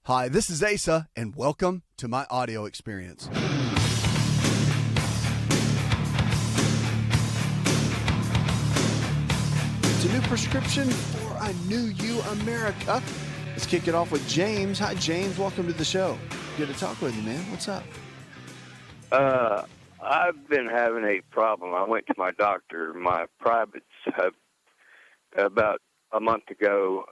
Hi, this is Asa, and welcome to my audio experience. It's a new prescription for a new you, America. Let's kick it off with James. Hi, James. Welcome to the show. Good to talk with you, man. What's up? I've been having a problem. I went to my doctor. My privates have, about a month ago,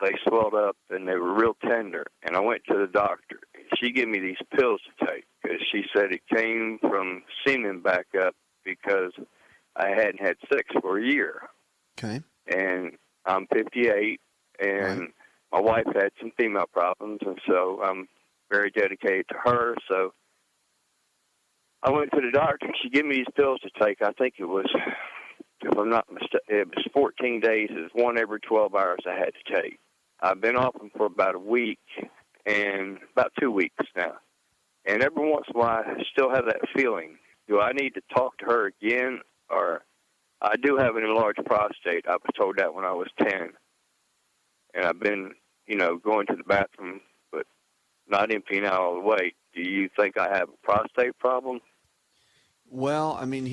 they swelled up and they were real tender. And I went to the doctor. She gave me these pills to take because she said it came from semen back up because I hadn't had sex for a year. Okay. And I'm 58, and Right. my wife had some female problems, and so I'm very dedicated to her. So I went to the doctor, and she gave me these pills to take. I think it was, if I'm not mistaken, it was 14 days. It was one every 12 hours I had to take. I've been off them for about a week, and about 2 weeks now. And every once in a while, I still have that feeling. Do I need to talk to her again? Or I do have an enlarged prostate. I was told that when I was 10. And I've been, going to the bathroom, but not emptying out all the way. Do you think I have a prostate problem? Well, I mean,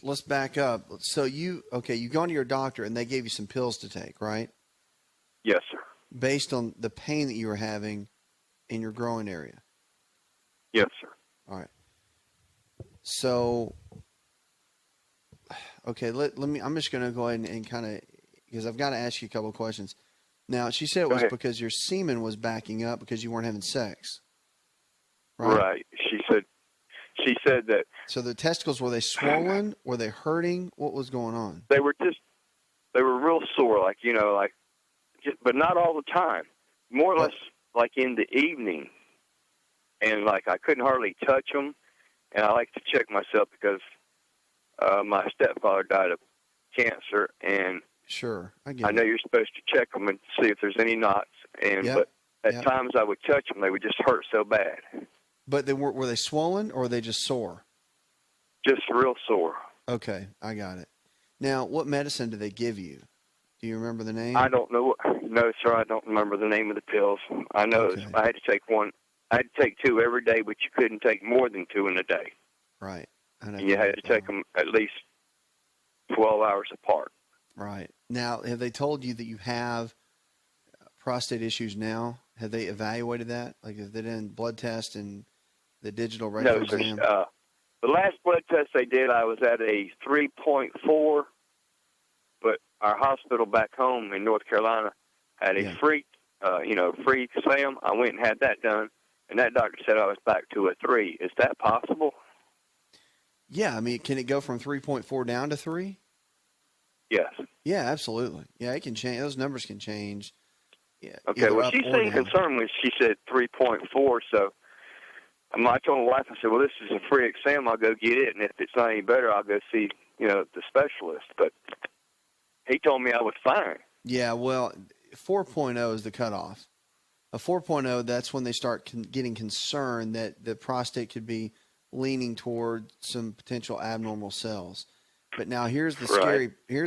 let's back up. So you go to your doctor and they gave you some pills to take, right? Yes, sir. Based on the pain that you were having in your growing area. Yes, sir. All right. So, okay, I'm just going to go ahead and kind of, because I've got to ask you a couple of questions. Now, she said it was because your semen was backing up because you weren't having sex. Right. She said that. So the testicles, were they swollen? Were they hurting? What was going on? They were real sore, but not all the time. More or less like in the evening. And I couldn't hardly touch them. And I like to check myself because my stepfather died of cancer, and sure, I know you're supposed to check them and see if there's any knots. But at times I would touch them, they would just hurt so bad. But were they swollen or were they just sore? Just real sore. Okay, I got it. Now, what medicine did they give you? Do you remember the name? I don't know. No, sir, I don't remember the name of the pills. I know I had to take one. I had to take two every day, but you couldn't take more than two in a day. Right. And you had to take them at least 12 hours apart. Right. Now, have they told you that you have prostate issues now? Have they evaluated that? Like, have they done blood test and the digital rectal exam? Sir. The last blood test they did, I was at a 3.4, but our hospital back home in North Carolina had a free exam. I went and had that done, and that doctor said I was back to a 3. Is that possible? Yeah, I mean, can it go from 3.4 down to 3? Yes. Yeah, absolutely. Yeah, it can change. Those numbers can change. Yeah. Okay, well, she seemed concerned when she said 3.4, so I told my wife, I said, well, this is a free exam. I'll go get it, and if it's not any better, I'll go see, the specialist. But he told me I was fine. Yeah, well, 4.0 is the cutoff. A 4.0, that's when they start getting concerned that the prostate could be leaning toward some potential abnormal cells. But now here's the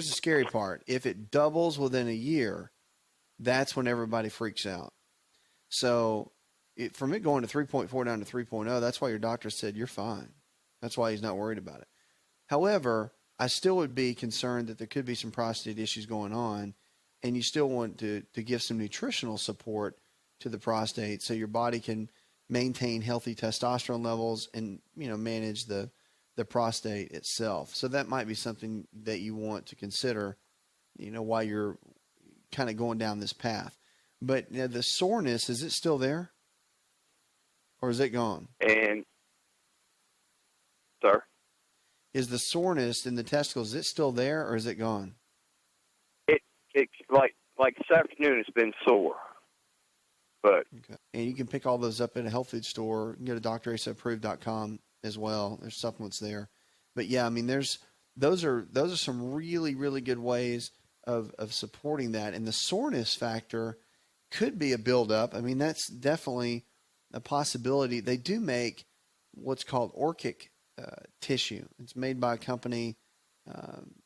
scary part. If it doubles within a year, that's when everybody freaks out. So from it going to 3.4 down to 3.0, that's why your doctor said you're fine. That's why he's not worried about it. However, I still would be concerned that there could be some prostate issues going on, and you still want to give some nutritional support to the prostate so your body can maintain healthy testosterone levels and, manage the prostate itself. So that might be something that you want to consider, while you're kind of going down this path. But the soreness, is it still there? Or is it gone? And, sir? Is the soreness in the testicles, is it still there or is it gone? It's like this afternoon, it's been sore. But okay. And you can pick all those up at a health food store. You can go to drasapproved.com as well. There's supplements there. But yeah, I mean, those are some really, really good ways of supporting that. And the soreness factor could be a buildup. I mean, that's definitely a possibility. They do make what's called orchic tissue. It's made by a company.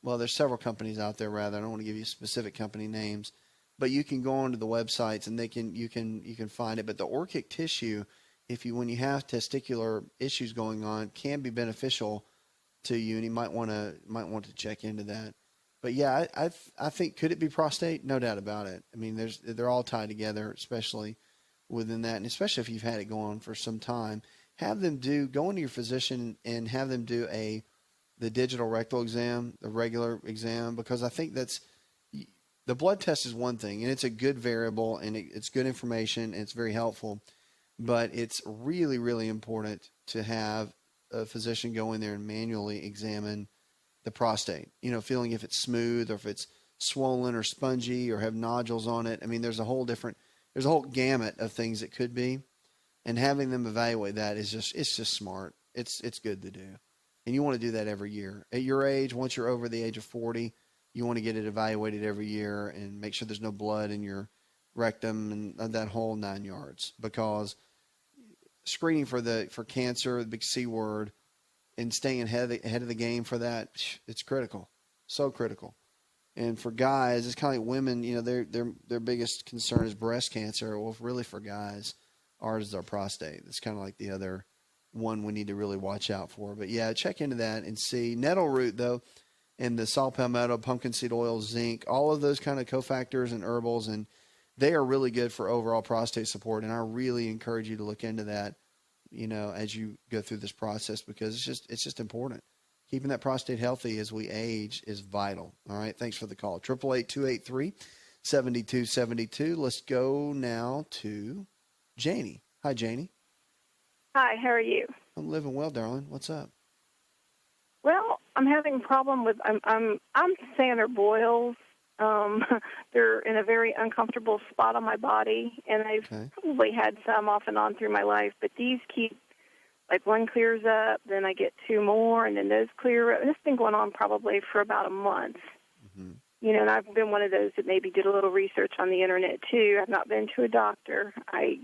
Well, there's several companies out there, rather. I don't want to give you specific company names. but you can go onto the websites and you can find it. But the orchic tissue, when you have testicular issues going on, can be beneficial to you, and you might want to check into that. But yeah, I think, could it be prostate? No doubt about it. I mean, they're all tied together, especially within that, and especially if you've had it going on for some time. Go into your physician and have them do the digital rectal exam, the regular exam, because I think the blood test is one thing, and it's a good variable, and it's good information, and it's very helpful. But it's really, really important to have a physician go in there and manually examine the prostate, feeling if it's smooth or if it's swollen or spongy or have nodules on it. I mean, there's a whole gamut of things it could be, and having them evaluate that it's just smart. It's good to do. And you want to do that every year. At your age, once you're over the age of 40, you want to get it evaluated every year and make sure there's no blood in your rectum and that whole 9 yards, because screening for cancer, the big C word, and staying ahead of the game for that, it's critical, so critical. And for guys, it's kind of like women. Their biggest concern is breast cancer. Well, really for guys, ours is our prostate. It's kind of like the other one we need to really watch out for. But yeah, check into that and see. Nettle root, though, and the saw palmetto, pumpkin seed oil, zinc, all of those kind of cofactors and herbals, and they are really good for overall prostate support. And I really encourage you to look into that, as you go through this process, because it's just important. Keeping that prostate healthy as we age is vital. All right. Thanks for the call. 888-283-7272. Let's go now to Janie. Hi, Janie. Hi, how are you? I'm living well, darling. What's up? Well, I'm having a problem with I'm saying they're boils. They're in a very uncomfortable spot on my body, and I've probably had some off and on through my life, but these keep, like, one clears up, then I get two more, and then those clear up. And it's been going on probably for about a month. Mm-hmm. And I've been one of those that maybe did a little research on the internet too. I've not been to a doctor. I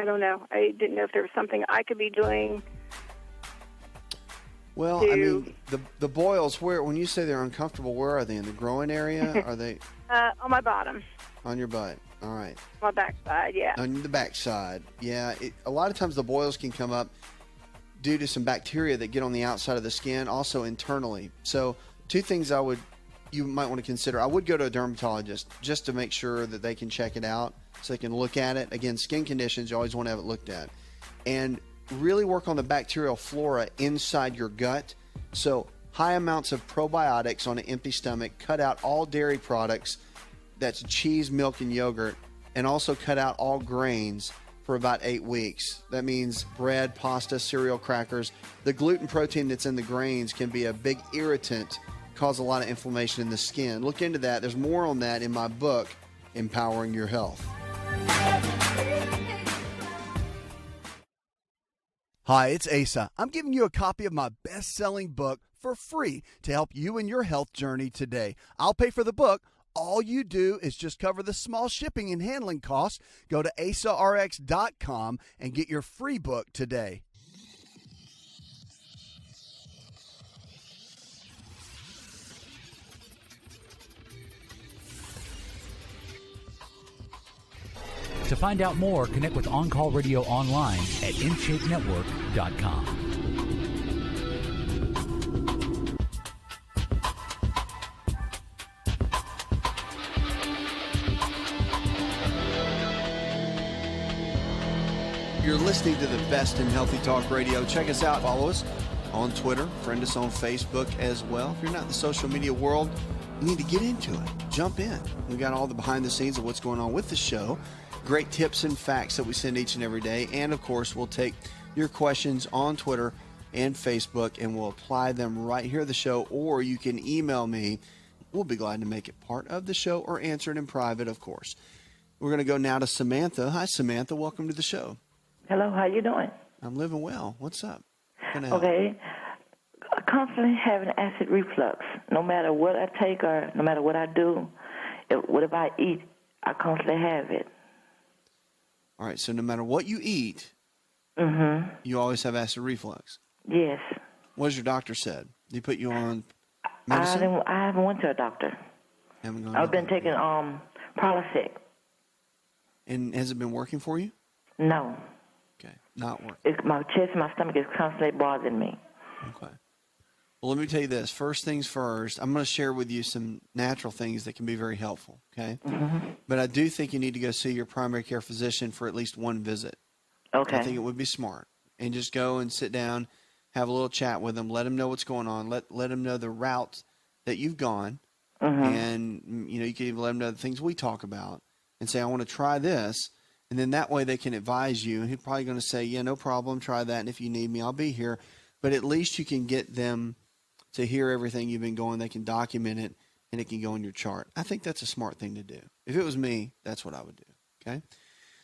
don't know. I didn't know if there was something I could be doing. Well, I mean, the boils, when you say they're uncomfortable, where are they? In the groin area? Are they? On my bottom. On your butt. All right. My backside, yeah. On the backside, yeah. A lot of times the boils can come up due to some bacteria that get on the outside of the skin, also internally. So, two things you might want to consider. I would go to a dermatologist just to make sure that they can check it out, so they can look at it. Again, skin conditions, you always want to have it looked at. And really work on the bacterial flora inside your gut. So high amounts of probiotics on an empty stomach. Cut out all dairy products. That's cheese, milk, and yogurt. And also cut out all grains for about 8 weeks. That means bread, pasta, cereal, crackers. The gluten protein that's in the grains can be a big irritant, cause a lot of inflammation in the skin. Look into that. There's more on that in my book, Empowering Your Health. Hi, it's Asa. I'm giving you a copy of my best-selling book for free to help you in your health journey today. I'll pay for the book. All you do is just cover the small shipping and handling costs. Go to asarx.com and get your free book today. To find out more, connect with On Call Radio online at InShapeNetwork.com. You're listening to the best in Healthy Talk Radio. Check us out. Follow us on Twitter. Friend us on Facebook as well. If you're not in the social media world, you need to get into it. Jump in. We got all the behind the scenes of what's going on with the show. Great tips and facts that we send each and every day. And, of course, we'll take your questions on Twitter and Facebook, and we'll apply them right here at the show. Or you can email me. We'll be glad to make it part of the show or answer it in private, of course. We're going to go now to Samantha. Hi, Samantha. Welcome to the show. Hello. How you doing? I'm living well. What's up? Okay. I constantly having acid reflux. No matter what I take or no matter what I do, whatever I eat, I constantly have it. All right, so no matter what you eat, you always have acid reflux? Yes. What has your doctor said? Did he put you on medicine? I haven't went to a doctor. Haven't gone I've been taking Prilosec. And has it been working for you? No. Okay, not working. My chest and my stomach is constantly bothering me. Okay. Well, let me tell you this. First things first, I'm going to share with you some natural things that can be very helpful, okay? Mm-hmm. But I do think you need to go see your primary care physician for at least one visit. Okay. I think it would be smart. And just go and sit down, have a little chat with them, let them know what's going on, let them know the route that you've gone, and, you know, you can even let them know the things we talk about and say, I want to try this. And then that way they can advise you. And he's probably going to say, yeah, no problem, try that. And if you need me, I'll be here. But at least you can get them to hear everything you've been going. They can document it, and it can go in your chart. I think that's a smart thing to do. If it was me, that's what I would do, okay?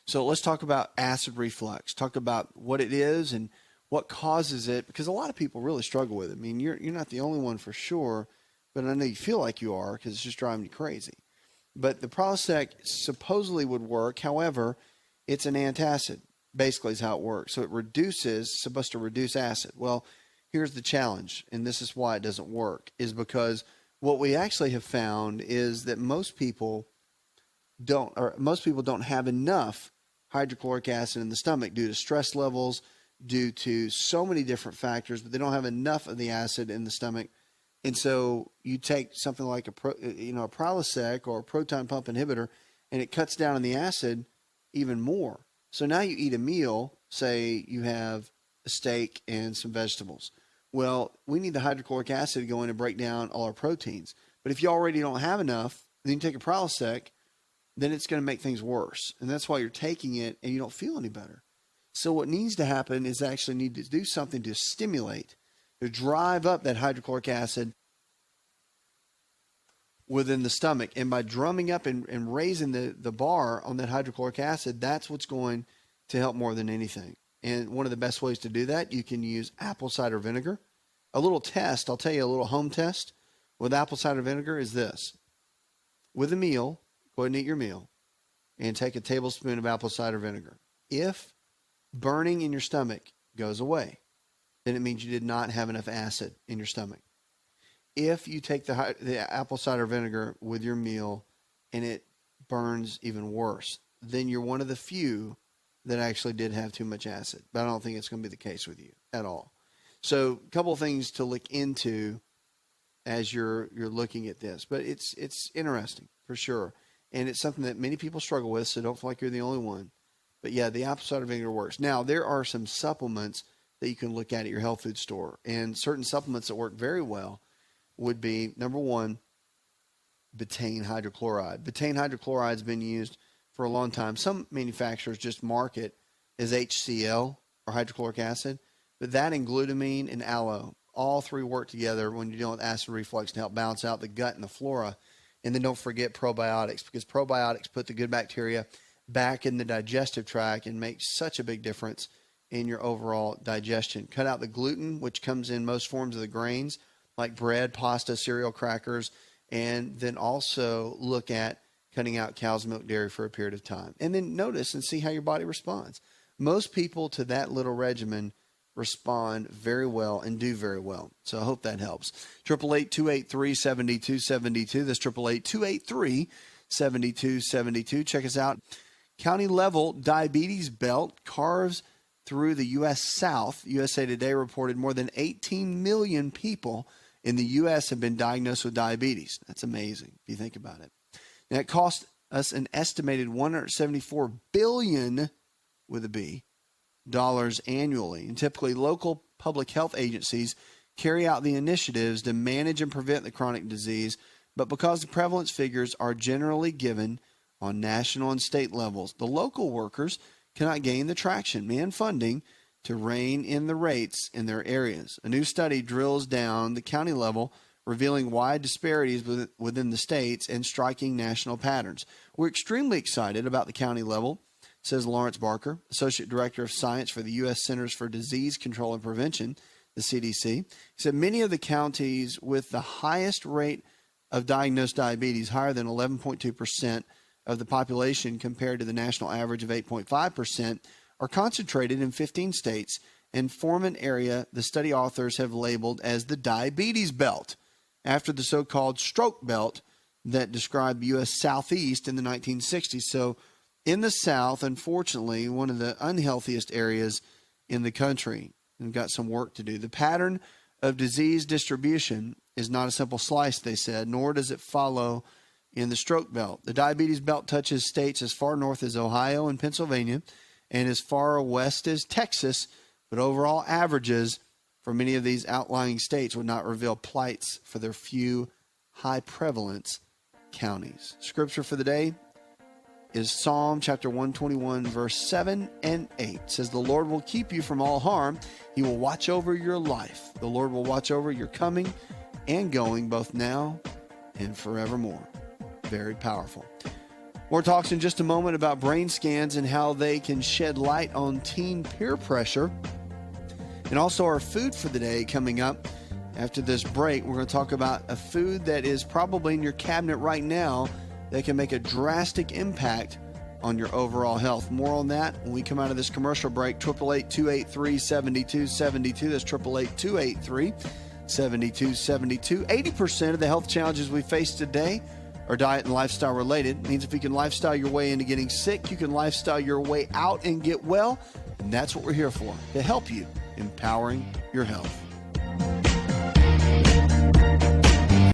So let's talk about acid reflux. Talk about what it is and what causes it, because a lot of people really struggle with it. I mean, you're not the only one for sure, but I know you feel like you are because it's just driving you crazy. But the Prilosec supposedly would work. However, it's an antacid, basically is how it works. So it reduces, supposed to reduce acid. Well, here's the challenge, and this is why it doesn't work, is because what we actually have found is that most people don't have enough hydrochloric acid in the stomach due to stress levels, due to so many different factors, but they don't have enough of the acid in the stomach. And so you take something like a Prilosec or a proton pump inhibitor, and it cuts down on the acid even more. So now you eat a meal, say you have a steak and some vegetables. Well, we need the hydrochloric acid to go in and break down all our proteins. But if you already don't have enough, then you take a Prilosec, then it's going to make things worse. And that's why you're taking it and you don't feel any better. So what needs to happen is actually need to do something to stimulate, to drive up that hydrochloric acid within the stomach. And by drumming up and raising the bar on that hydrochloric acid, that's what's going to help more than anything. And one of the best ways to do that, you can use apple cider vinegar. A little test, I'll tell you a little home test with apple cider vinegar is this. With a meal, go ahead and eat your meal and take a tablespoon of apple cider vinegar. If burning in your stomach goes away, then it means you did not have enough acid in your stomach. If you take the apple cider vinegar with your meal and it burns even worse, then you're one of the few that actually did have too much acid. But I don't think it's going to be the case with you at all. So a couple of things to look into as you're looking at this. But it's interesting for sure. And it's something that many people struggle with, so don't feel like you're the only one. But yeah, the apple cider vinegar works. Now, there are some supplements that you can look at your health food store. And certain supplements that work very well would be, number one, betaine hydrochloride. Betaine hydrochloride has been used for a long time. Some manufacturers just mark it as HCl, or hydrochloric acid, but that and glutamine and aloe, all three work together when you're dealing with acid reflux to help balance out the gut and the flora. And then don't forget probiotics, because probiotics put the good bacteria back in the digestive tract and make such a big difference in your overall digestion. Cut out the gluten, which comes in most forms of the grains, like bread, pasta, cereal, crackers, and then also look at cutting out cow's milk, dairy for a period of time. And then notice and see how your body responds. Most people to that little regimen respond very well and do very well. So I hope that helps. 888-283-7272. That's 888-283-7272. Check us out. County level diabetes belt carves through the U.S. South. USA Today reported more than 18 million people in the U.S. have been diagnosed with diabetes. That's amazing if you think about it. Now, it cost us an estimated $174 billion, with a B, dollars annually. And typically, local public health agencies carry out the initiatives to manage and prevent the chronic disease. But because the prevalence figures are generally given on national and state levels, the local workers cannot gain the traction and funding to rein in the rates in their areas. A new study drills down the county level, revealing wide disparities within the states and striking national patterns. We're extremely excited about the county level, says Lawrence Barker, Associate Director of Science for the U.S. Centers for Disease Control and Prevention, the CDC. He said many of the counties with the highest rate of diagnosed diabetes, higher than 11.2% of the population compared to the national average of 8.5%, are concentrated in 15 states and form an area the study authors have labeled as the diabetes belt, after the so-called stroke belt that described the U.S. Southeast in the 1960s. So in the South, unfortunately, one of the unhealthiest areas in the country. We've got some work to do. The pattern of disease distribution is not a simple slice, they said, nor does it follow in the stroke belt. The diabetes belt touches states as far north as Ohio and Pennsylvania and as far west as Texas, but overall averages for many of these outlying states would not reveal plights for their few high prevalence counties. Scripture for the day is Psalm chapter 121, verse 7 and 8. It says, the Lord will keep you from all harm. He will watch over your life. The Lord will watch over your coming and going, both now and forevermore. Very powerful. More talks in just a moment about brain scans and how they can shed light on teen peer pressure. And also our food for the day coming up. After this break, we're going to talk about a food that is probably in your cabinet right now that can make a drastic impact on your overall health. More on that when we come out of this commercial break. 888-283-7272. That's 888-283-7272. 80% of the health challenges we face today are diet and lifestyle related. It means if you can lifestyle your way into getting sick, you can lifestyle your way out and get well. And that's what we're here for, to help you empowering your health.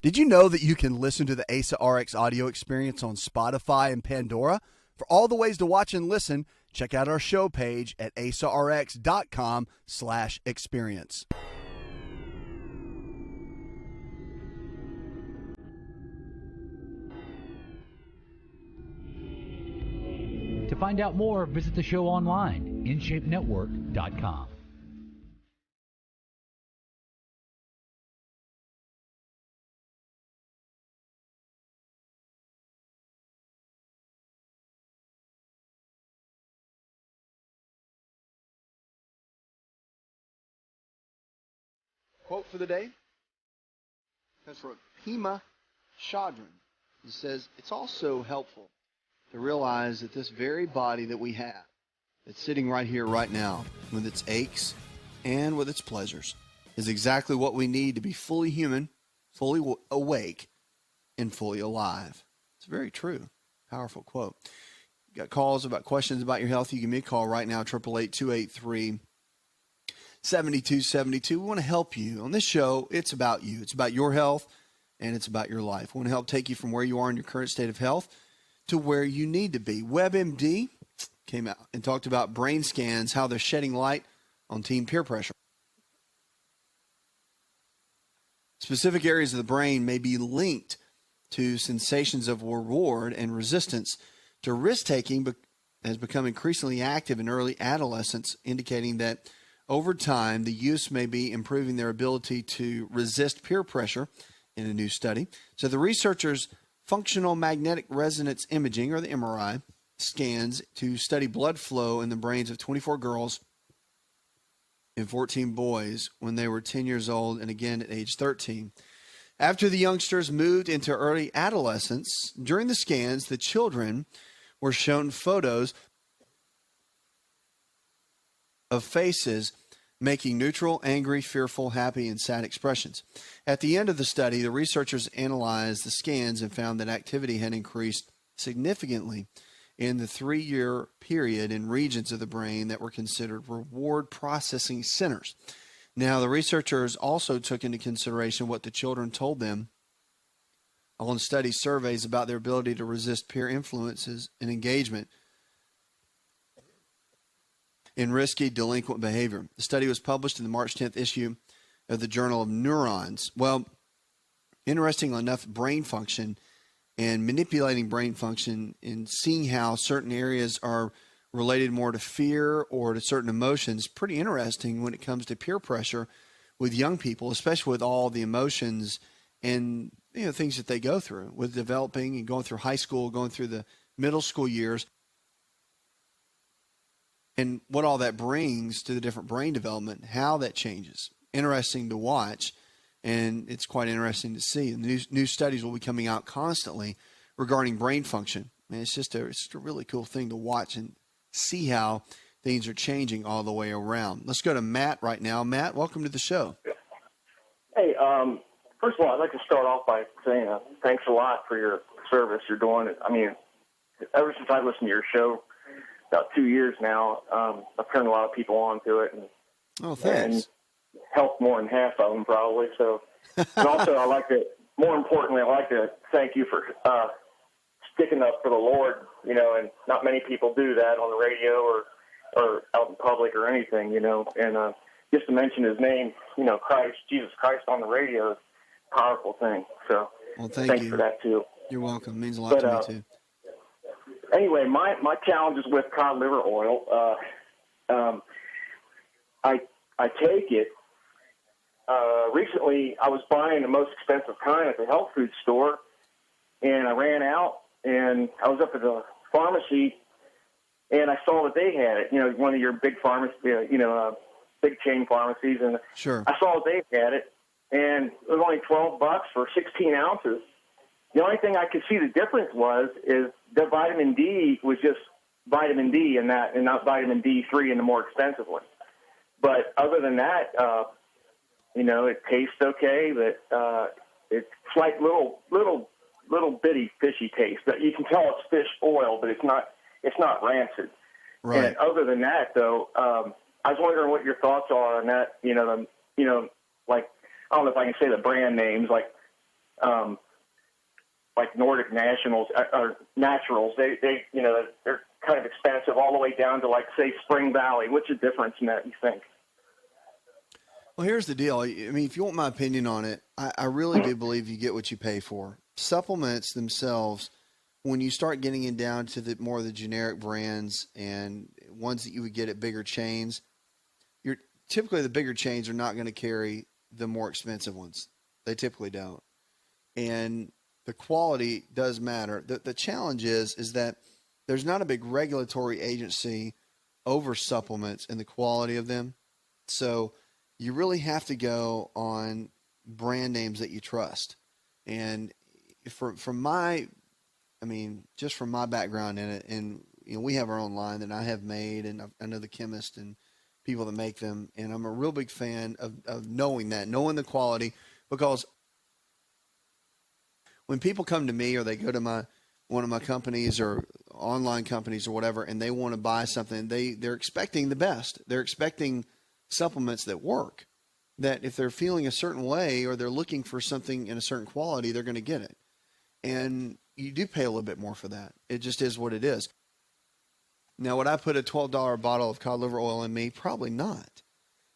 Did you know that you can listen to the Asa Rx audio experience on Spotify and Pandora? For all the ways to watch and listen, check out our show page at asarx.com/experience. To find out more, visit the show online, InShapeNetwork.com. Quote for the day comes from Hema Shadran. It says, it's also helpful to realize that this very body that we have, that's sitting right here, right now, with its aches and with its pleasures, is exactly what we need to be fully human, fully awake, and fully alive. It's very true. Powerful quote. You got calls about questions about your health, you give me a call right now, 888-283-7272. We want to help you. On this show, it's about you. It's about your health, and it's about your life. We want to help take you from where you are in your current state of health to where you need to be. WebMD came out and talked about brain scans, how they're shedding light on teen peer pressure. Specific areas of the brain may be linked to sensations of reward and resistance to risk-taking, but has become increasingly active in early adolescence, indicating that over time, the use may be improving their ability to resist peer pressure in a new study. So the researchers' functional magnetic resonance imaging, or the MRI, scans to study blood flow in the brains of 24 girls and 14 boys when they were 10 years old and again at age 13. After the youngsters moved into early adolescence, during the scans, the children were shown photos of faces making neutral, angry, fearful, happy, and sad expressions. At the end of the study, the researchers analyzed the scans and found that activity had increased significantly in the 3-year period in regions of the brain that were considered reward processing centers. Now, the researchers also took into consideration what the children told them on study surveys about their ability to resist peer influences and engagement in risky delinquent behavior. The study was published in the March 10th issue of the Journal of Neurons. Well, interestingly enough, brain function and manipulating brain function and seeing how certain areas are related more to fear or to certain emotions, pretty interesting when it comes to peer pressure with young people, especially with all the emotions and things that they go through with developing and going through high school, going through the middle school years, and what all that brings to the different brain development, how that changes. Interesting to watch, and it's quite interesting to see. And new studies will be coming out constantly regarding brain function. And it's just a really cool thing to watch and see how things are changing all the way around. Let's go to Matt right now. Matt, welcome to the show. Hey, First of all, I'd like to start off by saying thanks a lot for your service you're doing. I mean, ever since I listened to your show, about 2 years now, I've turned a lot of people on to it. Thanks. And helped more than half of them probably. So, and also more importantly, I'd like to thank you for sticking up for the Lord, and not many people do that on the radio or out in public or anything, and just to mention his name, Jesus Christ on the radio is a powerful thing. So thanks for that too. You're welcome. It means a lot to me too. Anyway, my challenge is with cod liver oil. I take it. Recently, I was buying the most expensive kind at the health food store, and I ran out, and I was up at the pharmacy, and I saw that they had it. One of your big pharmacies, big chain pharmacies, and sure. I saw that they had it, and it was only $12 for 16 ounces. The only thing I could see the difference is the vitamin D was just vitamin D in that, and not vitamin D3 in the more expensive one. But other than that, it tastes okay. But it's like little bitty fishy taste. But you can tell it's fish oil, but it's not rancid. Right. And other than that, though, I was wondering what your thoughts are on that. Like I don't know if I can say the brand names, like Nordic Nationals or Naturals. They're kind of expensive all the way down to, like, say, Spring Valley. What's the difference in that, you think? Well, here's the deal. I mean, if you want my opinion on it, I really do believe you get what you pay for. Supplements themselves, when you start getting it down to more of the generic brands and ones that you would get at bigger chains, typically the bigger chains are not going to carry the more expensive ones. They typically don't. And the quality does matter. The challenge is that there's not a big regulatory agency over supplements and the quality of them. So you really have to go on brand names that you trust. And from my background in it, and we have our own line that I have made, and I know the chemist and people that make them, and I'm a real big fan of knowing the quality, because when people come to me or they go to one of my companies or online companies or whatever, and they want to buy something, they're expecting the best. They're expecting supplements that work, that if they're feeling a certain way or they're looking for something in a certain quality, they're going to get it. And you do pay a little bit more for that. It just is what it is. Now, would I put a $12 bottle of cod liver oil in me? Probably not,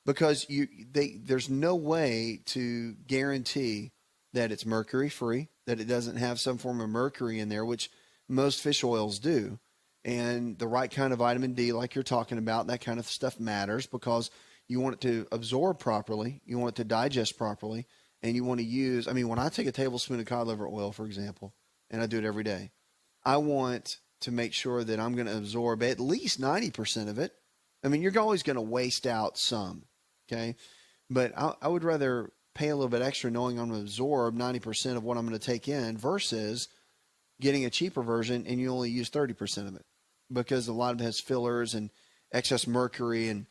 because there's no way to guarantee that it's mercury free, that it doesn't have some form of mercury in there, which most fish oils do. And the right kind of vitamin D, like you're talking about, that kind of stuff matters, because you want it to absorb properly, you want it to digest properly, and you want to use, when I take a tablespoon of cod liver oil, for example, and I do it every day, I want to make sure that I'm going to absorb at least 90% of it. You're always going to waste out some, okay? But I would rather pay a little bit extra knowing I'm going to absorb 90% of what I'm going to take in versus getting a cheaper version and you only use 30% of it, because a lot of it has fillers and excess mercury and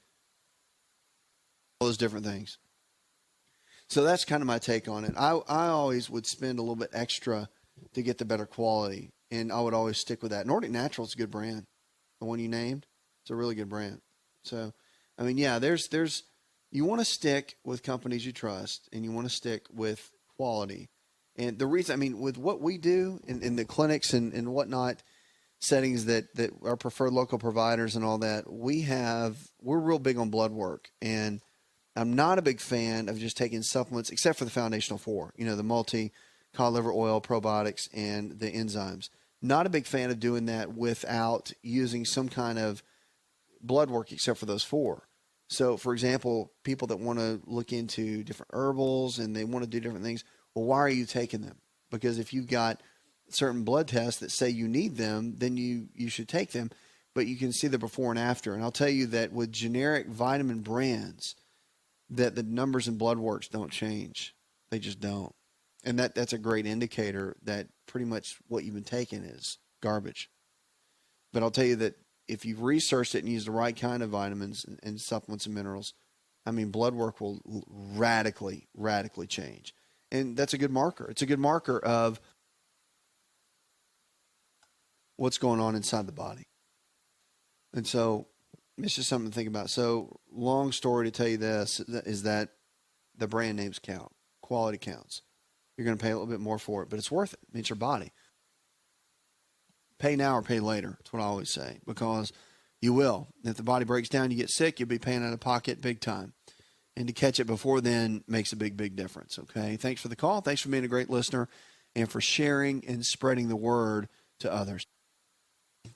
all those different things. So that's kind of my take on it. I always would spend a little bit extra to get the better quality, and I would always stick with that. Nordic Natural is a good brand. The one you named, it's a really good brand. So, there's you want to stick with companies you trust, and you want to stick with quality. And the reason, with what we do in the clinics and whatnot, settings that are preferred local providers and all that, we're real big on blood work. And I'm not a big fan of just taking supplements, except for the foundational four, the multi, cod liver oil, probiotics, and the enzymes. Not a big fan of doing that without using some kind of blood work, except for those four. So, for example, people that want to look into different herbals and they want to do different things, well, why are you taking them? Because if you've got certain blood tests that say you need them, then you should take them. But you can see the before and after. And I'll tell you that with generic vitamin brands, that the numbers in blood works don't change. They just don't. And that's a great indicator that pretty much what you've been taking is garbage. But I'll tell you that if you've researched it and used the right kind of vitamins and supplements and minerals, blood work will radically, radically change. And that's a good marker. It's a good marker of what's going on inside the body. And so it's just something to think about. So long story to tell you this is that the brand names count. Quality counts. You're going to pay a little bit more for it, but it's worth it. It's your body. Pay now or pay later. That's what I always say, because you will. If the body breaks down, you get sick, you'll be paying out of pocket big time. And to catch it before then makes a big, big difference, okay? Thanks for the call. Thanks for being a great listener and for sharing and spreading the word to others.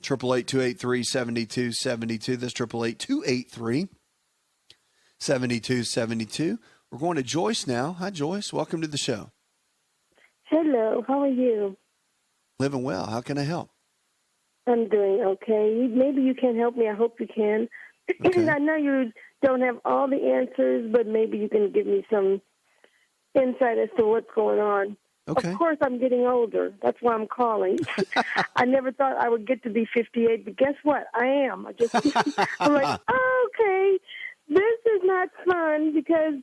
888-283-7272. That's 888-283-7272. We're going to Joyce now. Hi, Joyce. Welcome to the show. Hello. How are you? Living well. How can I help? I'm doing okay. Maybe you can help me. I hope you can. Okay. I know you don't have all the answers, but maybe you can give me some insight as to what's going on. Okay. Of course, I'm getting older. That's why I'm calling. I never thought I would get to be 58, but guess what? I am. I'm like, oh, okay, this is not fun, because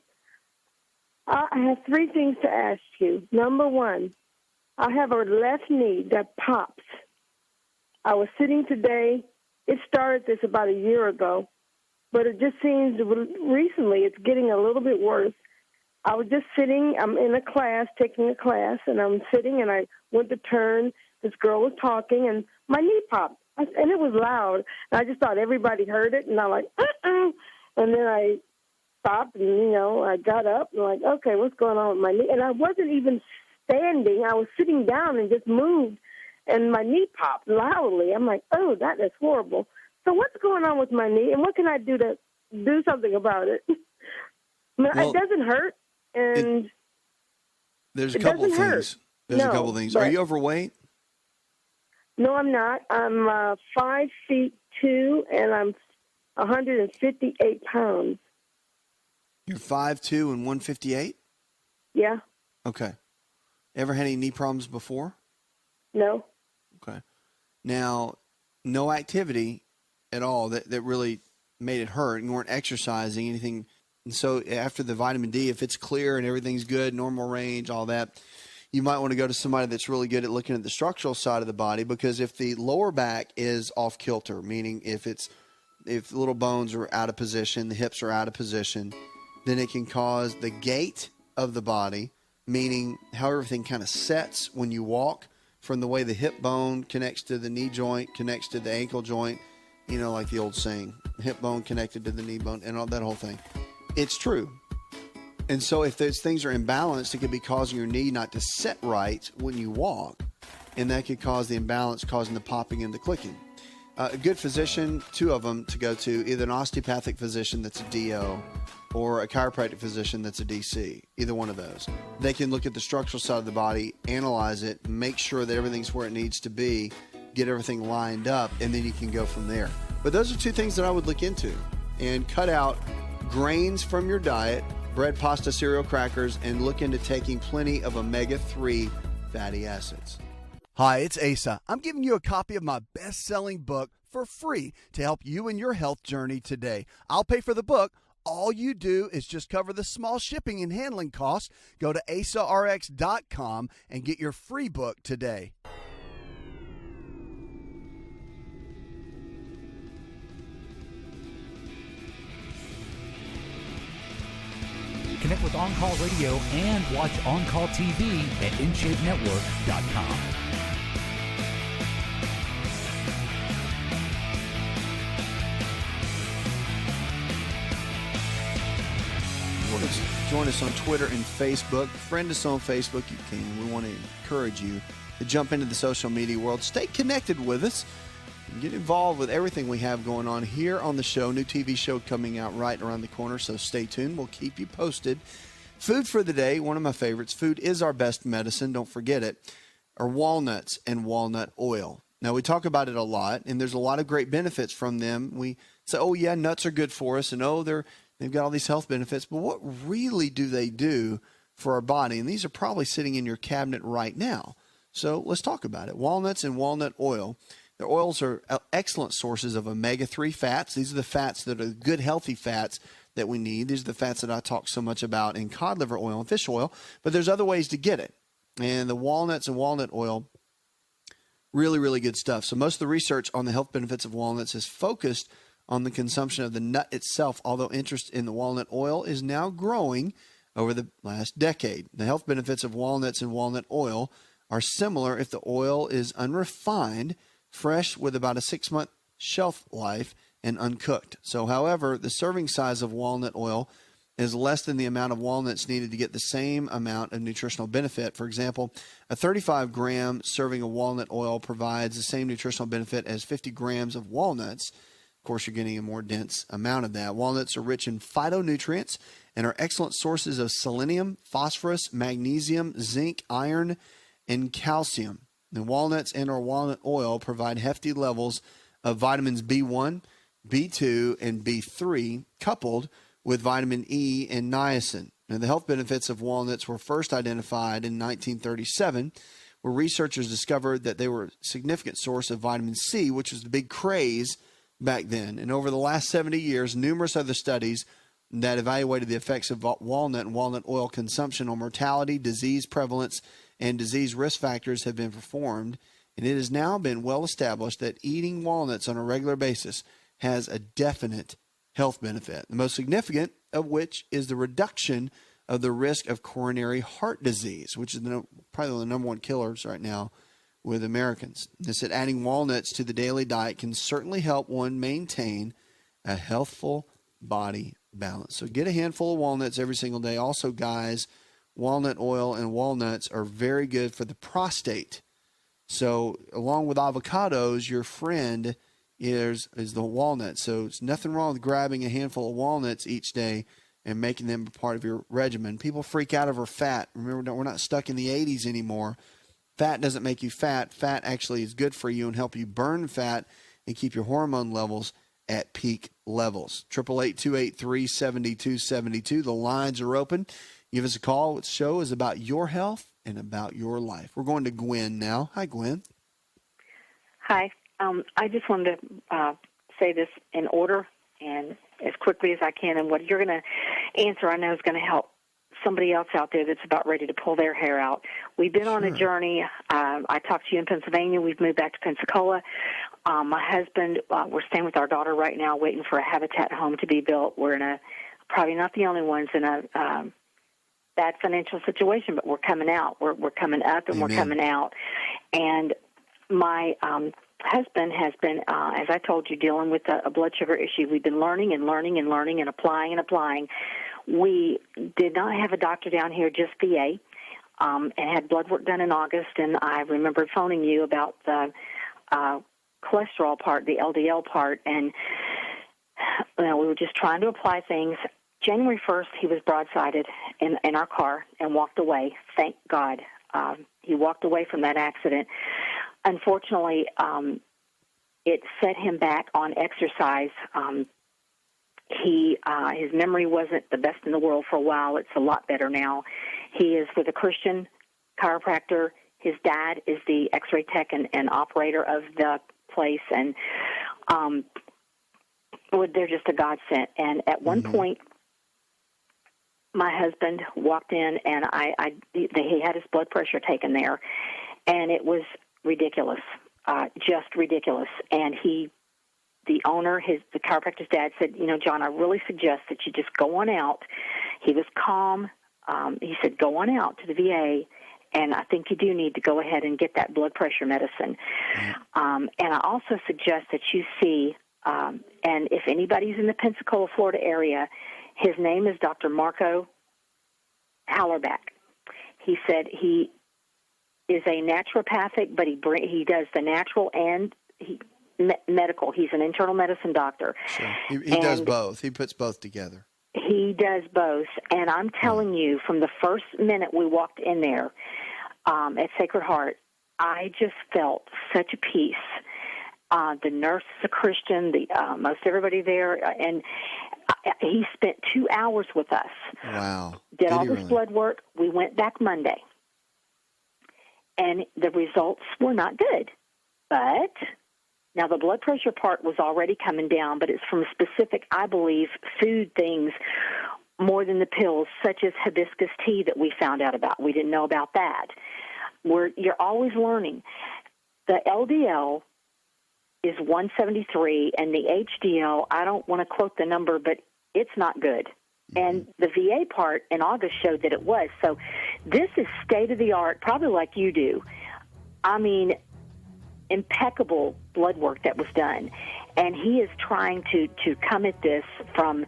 I have three things to ask you. Number one, I have a left knee that pops. I was sitting today. It started this about a year ago, but it just seems recently it's getting a little bit worse. I was just sitting. I'm in a class, taking a class, and I'm sitting, and I went to turn. This girl was talking, and my knee popped, and it was loud. And I just thought everybody heard it, and I'm like, uh-uh. And then I stopped, and, I got up, and like, okay, what's going on with my knee? And I wasn't even standing. I was sitting down and just moved, and my knee popped loudly. I'm like, oh, that is horrible. So what's going on with my knee, and what can I do to do something about it? It doesn't hurt, and there's a couple of things. There's a couple of things. Are you overweight? No, I'm not. I'm 5'2", and I'm 158 pounds. You're 5'2" and 158? Yeah. Okay. Ever had any knee problems before? No. Okay. Now, no activity at all that really made it hurt. You weren't exercising, anything. And so after the vitamin D, if it's clear and everything's good, normal range, all that, you might want to go to somebody that's really good at looking at the structural side of the body, because if the lower back is off kilter, meaning if the little bones are out of position, the hips are out of position, then it can cause the gait of the body, meaning how everything kind of sets when you walk, from the way the hip bone connects to the knee joint, connects to the ankle joint, like the old saying, hip bone connected to the knee bone, and all that whole thing. It's true. And so if those things are imbalanced, it could be causing your knee not to set right when you walk, and that could cause the imbalance, causing the popping and the clicking. A good physician, two of them to go to, either an osteopathic physician that's a DO or a chiropractic physician that's a DC, either one of those. They can look at the structural side of the body, analyze it, make sure that everything's where it needs to be, get everything lined up, and then you can go from there. But those are two things that I would look into, and cut out grains from your diet, bread, pasta, cereal, crackers, and look into taking plenty of omega-3 fatty acids. Hi, it's Asa. I'm giving you a copy of my best-selling book for free to help you in your health journey today. I'll pay for the book. All you do is just cover the small shipping and handling costs. Go to asarx.com and get your free book today. Connect with On Call Radio and watch On Call TV at InShapeNetwork.com. Join us on Twitter and Facebook. Friend us on Facebook. You can. We want to encourage you to jump into the social media world. Stay connected with us. Get involved with everything we have going on here on the show. New TV show coming out right around the corner, so stay tuned. We'll keep you posted. Food for the day, one of my favorites. Food is our best medicine. Don't forget it. Are walnuts and walnut oil. Now, we talk about it a lot, and there's a lot of great benefits from them. We say, oh, yeah, nuts are good for us, and oh, they've got all these health benefits. But what really do they do for our body? And these are probably sitting in your cabinet right now. So let's talk about it. Walnuts and walnut oil. Their oils are excellent sources of omega-3 fats. These are the fats that are good, healthy fats that we need. These are the fats that I talk so much about in cod liver oil and fish oil, but there's other ways to get it. And the walnuts and walnut oil, really, really good stuff. So most of the research on the health benefits of walnuts is focused on the consumption of the nut itself, although interest in the walnut oil is now growing over the last decade. The health benefits of walnuts and walnut oil are similar if the oil is unrefined, fresh with about a 6-month shelf life, and uncooked. So, however, the serving size of walnut oil is less than the amount of walnuts needed to get the same amount of nutritional benefit. For example, a 35-gram serving of walnut oil provides the same nutritional benefit as 50 grams of walnuts. Of course, you're getting a more dense amount of that. Walnuts are rich in phytonutrients and are excellent sources of selenium, phosphorus, magnesium, zinc, iron, and calcium. The walnuts and or walnut oil provide hefty levels of vitamins B1, B2, and B3, coupled with vitamin E and niacin. Now, the health benefits of walnuts were first identified in 1937, where researchers discovered that they were a significant source of vitamin C, which was the big craze back then. And over the last 70 years, numerous other studies that evaluated the effects of walnut and walnut oil consumption on mortality, disease prevalence, and disease risk factors have been performed. And it has now been well established that eating walnuts on a regular basis has a definite health benefit, the most significant of which is the reduction of the risk of coronary heart disease, which is probably the number one killers right now with Americans. They said adding walnuts to the daily diet can certainly help one maintain a healthful body balance. So get a handful of walnuts every single day. Also, guys, walnut oil and walnuts are very good for the prostate. So along with avocados, your friend is the walnut. So it's nothing wrong with grabbing a handful of walnuts each day and making them a part of your regimen. People freak out over fat. Remember, we're not stuck in the 80s anymore. Fat doesn't make you fat. Fat actually is good for you and help you burn fat and keep your hormone levels at peak levels. 888-283-7272. The lines are open. Give us a call. The show is about your health and about your life. We're going to Gwen now. Hi, Gwen. Hi. I just wanted to say this in order and as quickly as I can. And what you're going to answer, I know, is going to help somebody else out there that's about ready to pull their hair out. We've been on a journey. I talked to you in Pennsylvania. We've moved back to Pensacola. My husband, we're staying with our daughter right now, waiting for a Habitat home to be built. We're in probably not the only ones in a bad financial situation, but we're coming out. We're coming up and Amen. We're coming out. And my husband has been, as I told you, dealing with a blood sugar issue. We've been learning and applying and applying. We did not have a doctor down here, just VA, and had blood work done in August. And I remember phoning you about the cholesterol part, the LDL part, and we were just trying to apply things. January 1st, he was broadsided in our car and walked away. Thank God. He walked away from that accident. Unfortunately, it set him back on exercise. His memory wasn't the best in the world for a while. It's a lot better now. He is with a Christian chiropractor. His dad is the X-ray tech and operator of the place, and they're just a godsend. And at one point, my husband walked in, and he had his blood pressure taken there, and it was ridiculous, just ridiculous. And the owner, the chiropractor's dad, said, John, I really suggest that you just go on out. He was calm. He said, go on out to the VA, and I think you do need to go ahead and get that blood pressure medicine. And I also suggest that you see, and if anybody's in the Pensacola, Florida area, his name is Dr. Marco Hallerback. He said he is a naturopathic, but he does the natural and medical. He's an internal medicine doctor. Sure. He does both. He puts both together. He does both. And I'm telling you, from the first minute we walked in there at Sacred Heart, I just felt such a peace. The nurse is a Christian, most everybody there, and he spent 2 hours with us. Wow. Did all this blood work. We went back Monday, and the results were not good. But Now, the blood pressure part was already coming down, but it's from specific, I believe, food things more than the pills, such as hibiscus tea that we found out about. We didn't know about that. You're always learning. The LDL is 173, and the HDL, I don't want to quote the number, but it's not good. And the VA part in August showed that it was. So this is state-of-the-art, probably like you do. I mean, impeccable blood work that was done. And he is trying to come at this from,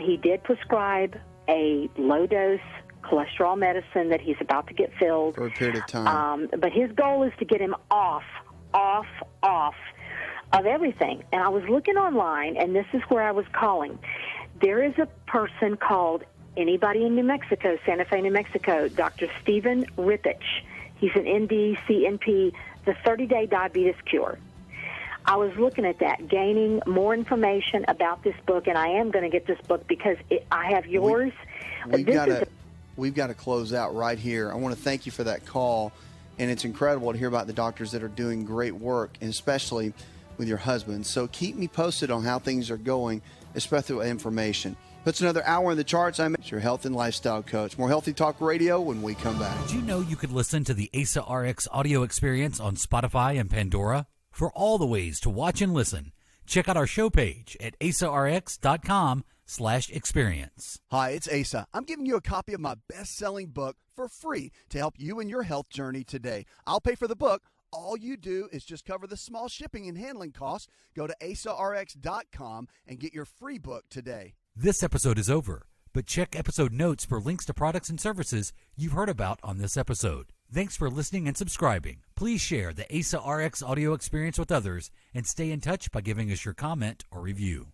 he did prescribe a low-dose cholesterol medicine that he's about to get filled. For a period of time. But his goal is to get him off of everything. And I was looking online, and this is where I was calling. There is a person called, anybody in New Mexico, Santa Fe, New Mexico, Dr. Stephen Rippich. He's an ND, CNP, the 30-day diabetes cure. I was looking at that, gaining more information about this book, and I am going to get this book because I have yours. We've got to close out right here. I want to thank you for that call, and it's incredible to hear about the doctors that are doing great work, and especially with your husband. So keep me posted on how things are going, especially with information. Puts another hour in the charts. I'm your health and lifestyle coach. More Healthy Talk Radio when we come back. Did you know you could listen to the Asa Rx audio experience on Spotify and Pandora? For all the ways to watch and listen, check out our show page at asarx.com/experience. Hi, it's Asa. I'm giving you a copy of my best-selling book for free to help you in your health journey today. I'll pay for the book. All you do is just cover the small shipping and handling costs. Go to asarx.com and get your free book today. This episode is over, but check episode notes for links to products and services you've heard about on this episode. Thanks for listening and subscribing. Please share the Asa Rx audio experience with others and stay in touch by giving us your comment or review.